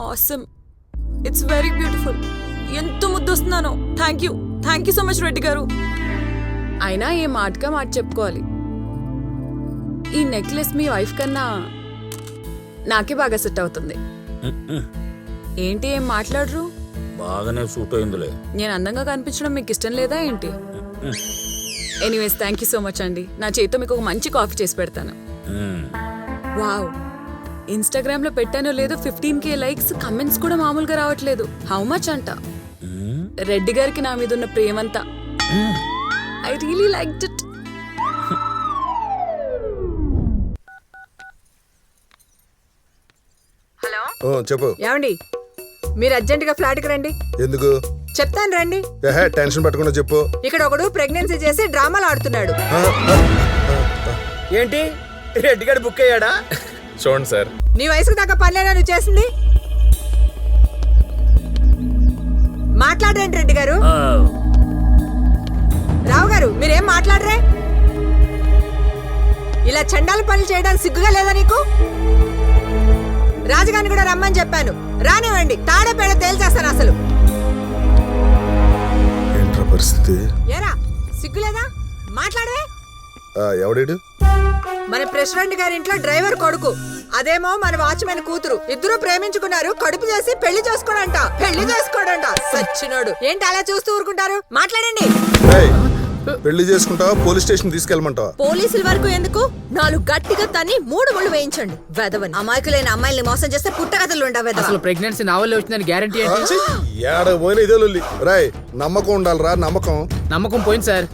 Awesome, it's very beautiful. ఎంత ముద్దొస్తున్నానో. Thank you so much Reddy గారు. అయినా ఏ మాటగా మాట చెప్పుకోవాలి, ఈ నెక్లెస్ మీ వైఫ్ కన్నా నాకే బాగా సెట్ అవుతుంది. ఏంటి ఏం మాట్లాడరు? బాగానే సూట్ అయిందిలే. నేను అందంగా కనిపించడం మీకు ఇష్టం లేదా ఏంటి? Anyways thank you so much అండి. నా చేతితో మీకు ఒక మంచి కాఫీ చేసి పెడతాను. వావ్, ఇన్స్టాగ్రామ్ లో పెట్టానో లేదో 15K లైక్స్, కమెంట్స్ కూడా మామూలుగా రావట్లేదు. హౌ మచ్ అంట? రెడ్డి గారికి నా మీద ఉన్న ప్రేమంతా. I really liked it. Hello చెప్పు. ఏమండి, మీరు అర్జెంట్ గా ఫ్లాట్ కి రండి. ఎందుకు? చెప్తాను రండి. టెన్షన్ పట్టకుండా చెప్పు. ఇక్కడ ఒకడు ప్రెగ్నెన్సీ చేసి డ్రామాలు ఆడుతున్నాడు. ఏంటి, రెడ్డి గారు బుక్ అయ్యాడా? చూడండి సార్, నీ వయసుకు తగ్గ పనిలేనా నువ్వు చేసింది? మాట్లాడరేంటి రెడ్డి గారు? రావు గారు మీరేం మాట్లాడరే? ఇలా చండాల పనులు చేయడానికి సిగ్గుగా లేదా నీకు? రాజుగారిని కూడా రమ్మని చెప్పాను, రానివ్వండి. తాడే పేడ తేల్చేస్తాను అసలు. ఏంట్రా పరిస్థితి? ఏరా సిగ్గులేదా? మాట్లాడవే. ఎవడేడు? మన ప్రెసిడెంట్ గారి ఇంట్లో డ్రైవర్ కొడుకు, అదేమో మన వాచ్మెన్ కూతురు. ఇద్దరు ప్రేమించుకున్నారు, కడుపు చేసి పెళ్లి చేసుకోడంట. సచ్చినోడు. ఏంటి అలా చూస్తూ ఊరుకుంటారు? మాట్లాడండి. పెళ్లి చేసుకుంటావా, పోలీస్ స్టేషన్ తీసుకెళ్ళమంటావా? పోలీసుల వరకు ఎందుకు? 4 గట్టిగా తన్ని 3 ముళ్ళు వేయించండి. వెదవని అమాయకులైన అమ్మాయిల్ని మోసం చేస్తే పుట్టగతలు ఉండవు. అసలు ప్రెగ్నెన్సీ నా వల్లే వచ్చిందని గ్యారంటీ ఏంటి? పోయిన ఇదే లొల్లి. రాయ్, నమ్మకం ఉండాలిరా. నమ్మకం పోయింది సార్.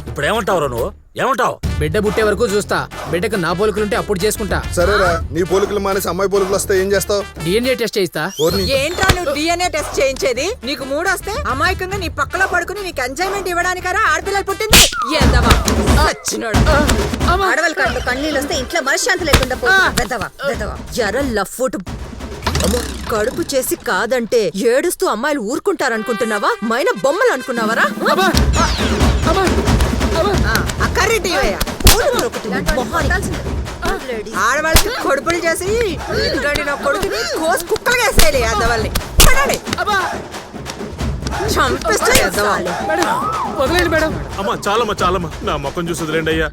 ఇప్పుడు ఏమంటావురా నువ్వు? ఏమంటావు? బిడ్డ పుట్టే వరకు చూస్తా. బిడ్డకు నా పోలికలుంటే అప్పుడు చేసుకుంటా. సరేరా, నీ పోలికలు మానేసి అమ్మాయి పోలికలు వస్తే ఏం చేస్తావు? డిఎన్ఏ టెస్ట్ చేయిస్తా. ఏంట్రా నువ్వు డిఎన్ఏ టెస్ట్ చేయించేది? నీకు 3 వస్తే అమాయకంగా నీ పక్కలో పడుకుని నీకు ఎంజాయ్మెంట్ ఇవ్వడానికరా ఆడపిల్లలు పుట్టింది? ఆడవాళ్ళ కళ్ళు కన్నీళ్ళు వస్తే ఇంట్లో మనశ్శాంతి లేకుండా కడుపు చేసి కాదంటే ఏడుస్తూ అమ్మాయిలు ఊరుకుంటారనుకుంటున్నావా? మైన బొమ్మలు అనుకున్నావరా? ఆడవాళ్ళకి కొడుపులు చేసి కొడుకుని కోసి కుక్కలుగా వేసేయాలి. అద్దవాళ్ళని చాలమ్మా నా మొక్కం చూసి వదిలేండి అయ్యా.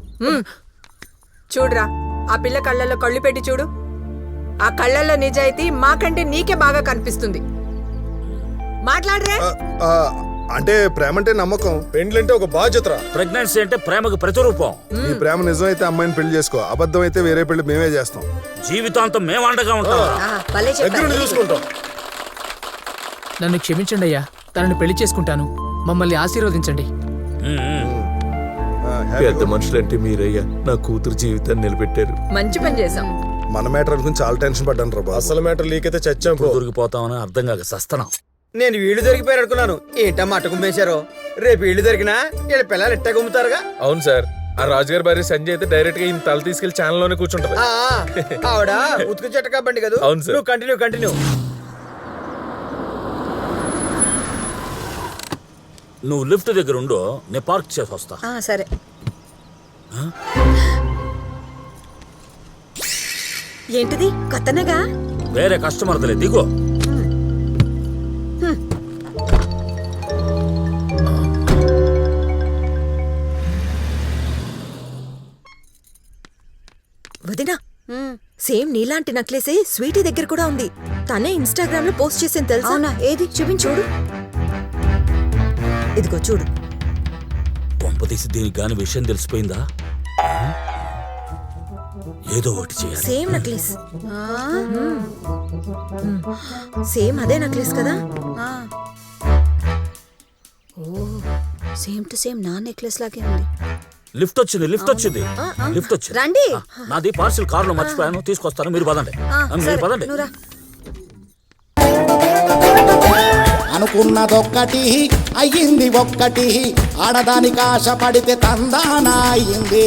చూడురా, ఆ పిల్ల కళ్ళల్లో కళ్ళు పెట్టి చూడు. ఆ కళ్ళల్లో నిజాయితీ మాకంటే నీకే బాగా కనిపిస్తుంది. మాట్లాడరే. అంటే ప్రేమ అంటే నమ్మకం, పెండ్లంటే ఒక బాధ్యత. ప్రెగ్నెన్సీ అంటే ప్రేమకు ప్రతిరూపం. నీ ప్రేమ నిజమైతే అమ్మాయిని పెళ్లి చేసుకో, అబద్ధం అయితే వేరే పెళ్లి మేమే చేస్తాం. జీవితాంతం మేము అండగా ఉంటాం. చూసుకుంటాం. నన్ను క్షమించండి అయ్యా, తనని పెళ్లి చేసుకుంటాను. మమ్మల్ని ఆశీర్వదించండి. పెద్ద మనుషులంటే మీరయ్యా. నా కూతురు జీవితాన్ని నిలబెట్టారు. మంచి పని చేసాం. మన మ్యాటర్ అనుకుని చాలా టెన్షన్ పడ్డాను రా. అసలు మ్యాటర్ లీక్ అయితే చచ్చాం. దొరికిపోతామని అర్థం కాక సస్తనం. నేను వీళ్ళు దొరికిపోయారు అనుకున్నాను. ఏంటమ్మా అట్ట గుమ్మేశారో? రేపు వీళ్ళు దొరికినా వీళ్ళ పిల్లలు ఎట్ట గుమ్ముతారుగా. అవును సార్, ఆ రాజుగారి భార్య సంజయ్ అయితే డైరెక్ట్ గా ఈయన తల తీసుకెళ్లి ఛానల్ లోనే కూర్చుంటది. ఆవిడ ఉతుకు చెట్టకా బండి కదా. అవును సార్. నువ్వు కంటిన్యూ. నువ్వు లిఫ్ట్ దగ్గర ఉండు, నేను పార్క్ చేసి వస్తా. సరే. ఏంటిది కొత్తనగా? వేరే కస్టమర్లే, దిగో. వదినా, సేమ్ నీలాంటి నక్లెసే స్వీటీ దగ్గర కూడా ఉంది. తనే ఇన్స్టాగ్రామ్ లో పోస్ట్ చేసింది తెలుసా? ఏది చూపించూడు. ఇదిగో చూడు. పంపతీసి దీనికి గాని విషయం తెలిసిపోయిందా? ఏదో ఒకటి చేయాలి. సేమ్ నక్లెస్, సేమ్ అదే నక్లెస్ కదా? ఓ, సేమ్ టు సేమ్ నా నెక్లెస్ లాగే ఉంది. లిఫ్ట్ వచ్చింది. రండి. నాది పార్సిల్ కారులో మర్చిపోయాను, తీసుకొస్తాను. మీరు పదండి. అనుకున్నదొక్కటి అయ్యింది ఒక్కటి, ఆడదానికి ఆశ పడితే తందాన అయ్యింది.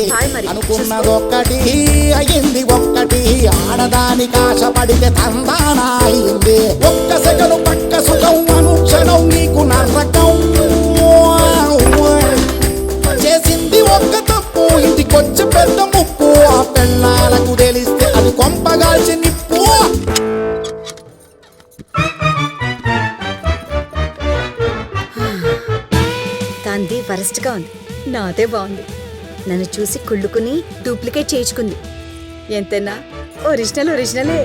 అనుకున్నదొక్కటి అయ్యింది ఒక్కటి, ఆడదానికి ఆశ పడితే తందాన అయ్యింది. ఒక్క సెకను పక్క సుఖం, అనుక్షణం నీకు నరకం. చేసింది ఒక్క తప్పు, ఇంటికొచ్చి పెద్ద ముప్పు. ఆ పెళ్ళాలకు తెలిస్తే అది కొంపగాల్చి నిప్పు. వరస్ట్గా ఉంది. నాదే బాగుంది. నన్ను చూసి కుళ్ళుకుని డూప్లికేట్ చేయించుకుంది. ఎంతైనా ఒరిజినలే.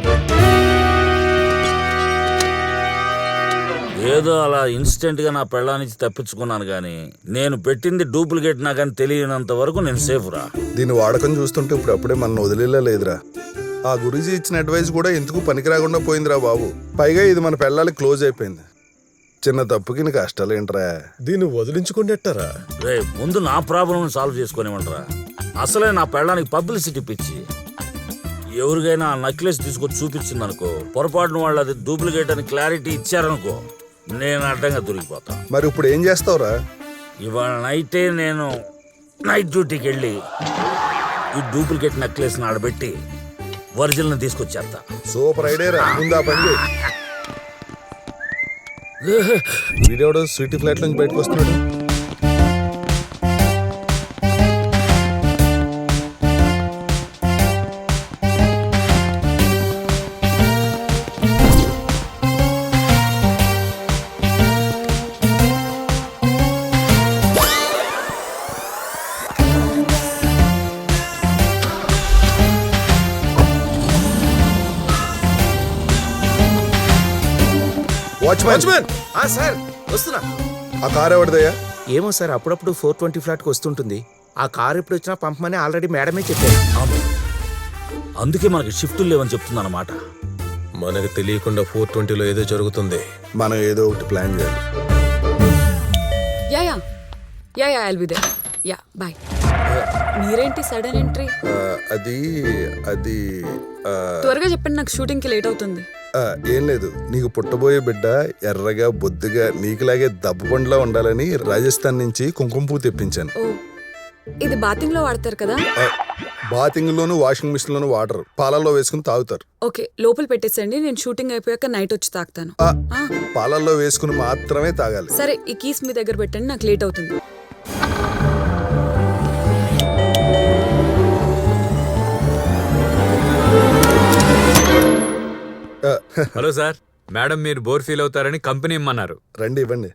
ఏదో అలా ఇన్స్టెంట్ గా నా పెళ్ళానికి తప్పించుకున్నాను గానీ నేను పెట్టింది డూప్లికేట్ నాకని తెలియనంత వరకు నేను సేఫ్ రా. దీని వాడకం చూస్తుంటే ఇప్పుడు అప్పుడే మన వదిలేలా లేదురా. ఆ గురూజీ ఇచ్చిన అడ్వైస్ కూడా ఎందుకు పనికిరాకుండా పోయిందిరా బాబు. పైగా ఇది మన పెళ్ళాలి క్లోజ్ అయిపోయింది. చిన్న తప్పుకి నీకు కష్టాలేంట్రా. దీన్ని వదిలించుకుంటేటారా? రే ముందు నా ప్రాబ్లం సాల్వ్ చేసుకునేమంటరా. అసలే నా పెళ్ళానికి పబ్లిసిటీ పిచ్చి. ఎవరికైనా ఆ నెక్లెస్ తీసుకొచ్చి చూపించిందనుకో, పొరపాటున వాళ్ళు అది డూప్లికేట్ అని క్లారిటీ ఇచ్చారనుకో, నేను అడ్డంగా దొరికిపోతా. మరి ఇప్పుడు ఏం చేస్తావురా? ఇవాళ నైటే నేను నైట్ డ్యూటీకి వెళ్ళి ఈ డూప్లికేట్ నెక్లెస్ ఆడబెట్టి ఒరిజినల్ తీసుకొచ్చేస్తా. సూపర్ ఐడియా రా. ముందు ఆ పని చేయి. వీడియోడు స్వీటీ ఫ్లాట్ నుంచి బయటకు వస్తున్నాడు. వాచ్మ్యాన్, సార్ వస్తున్నా. ఆ కార్ ఎవరిదయ్యా? ఏమో సార్, అప్పుడప్పుడు 420 ఫ్లాట్కి వస్తుంటుంది. ఆ కార్ ఎప్పుడు వచ్చినా పంపమని ఆల్రెడీ మేడమే చెప్పారు. అవును, అందుకే మనకి షిఫ్టులు లేవని చెప్తుందన్నమాట. మనకు తెలియకుండా 420లో ఏదో జరుగుతుంది. మనం ఏదో ఒకటి ప్లాన్ చేయాలి. Yeah I'll be there. Yeah bye. మీరేంటి సడన్ ఎంట్రీ? అది అది ఆ, త్వరగా చెప్పండి, నాకు షూటింగ్కి లేట్ అవుతుంది. ఏం లేదు, నీకు పుట్టబోయే బిడ్డ ఎర్రగా బొద్దుగా నీకులాగే దబ్బపండులా ఉండాలని రాజస్థాన్ నుంచి కుంకుమ పువ్వు తెప్పించాను. ఓ, ఇది బాతింగ్ లో వాడతారు కదా? బాతింగ్ లోను వాషింగ్ మిషన్ లోను వాటర్ పాలల్లో వేసుకుని తాగుతారు. ఓకే, లోపల పెట్టేసండి. నేను షూటింగ్ అయిపోయాక నైట్ వచ్చి తాగుతాను. పాలల్లో వేసుకుని మాత్రమే తాగాలి. సరే, ఈ కీస్ మీ దగ్గర పెట్టండి, నాకు లేట్ అవుతుంది. హలో సార్, మేడం మీరు బోర్ ఫీల్ అవుతారని కంపెనీ ఇమ్మన్నారు. రండి ఇవ్వండి.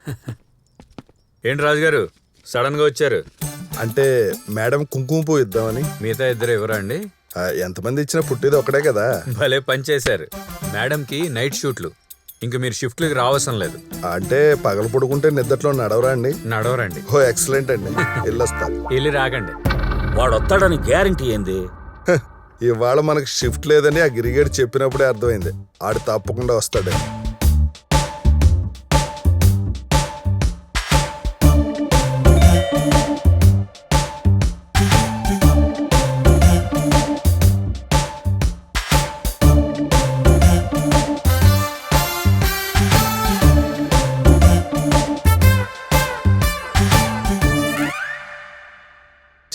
ఏంటి రాజు గారు సడన్ గా వచ్చారు? అంటే మేడం కుంకుమ పువ్వు ఇద్దామని. మిగతా ఇద్దరు ఎవరా అండి? ఎంతమంది ఇచ్చినా పుట్టేది ఒకటే కదా. భలే పని చేశారు. మేడంకి నైట్ షూట్లు, ఇంక మీరు షిఫ్ట్లకి రావసం లేదు. అంటే పగలు పడుకుంటే నిద్దట్లో నడవరా అండి? నడవరండి. ఓ ఎక్సలెంట్ అండి, వెళ్ళొస్తా. వెళ్ళి రాకండి. వాడు వస్తాడని గ్యారంటీ ఏంది? ఇవాళ మనకు షిఫ్ట్ లేదని ఆ గిరిగేడు చెప్పినప్పుడే అర్థమైంది. ఆడు తప్పకుండా వస్తాడే.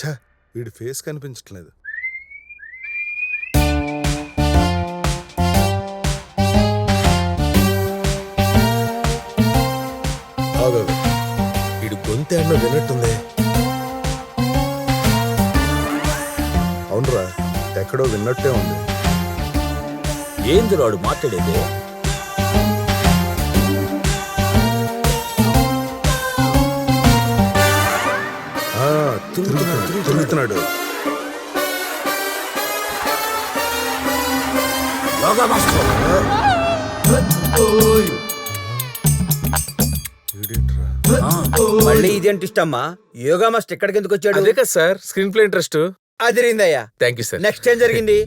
ఛ, వీడి ఫేస్ కనిపించట్లేదు. ఇడు గొంతేడలో విన్నట్టుంది. అవునరా, ఎక్కడో విన్నట్టే ఉంది. ఏంది వాడు మాట్లాడేది? తిరుగుతున్నాడు. యోగా మాస్టర్. మళ్ళీ ఇదేంటి ఇష్టమ్మా? యోగా మాస్టర్ ఎక్కడికి ఎందుకు వచ్చాడు? అదే కదా సార్, స్క్రీన్ ప్లే ఇంట్రెస్ట్. అదిరిందయ్యా. Thank you sir. నెక్స్ట్ ఏం జరిగింది?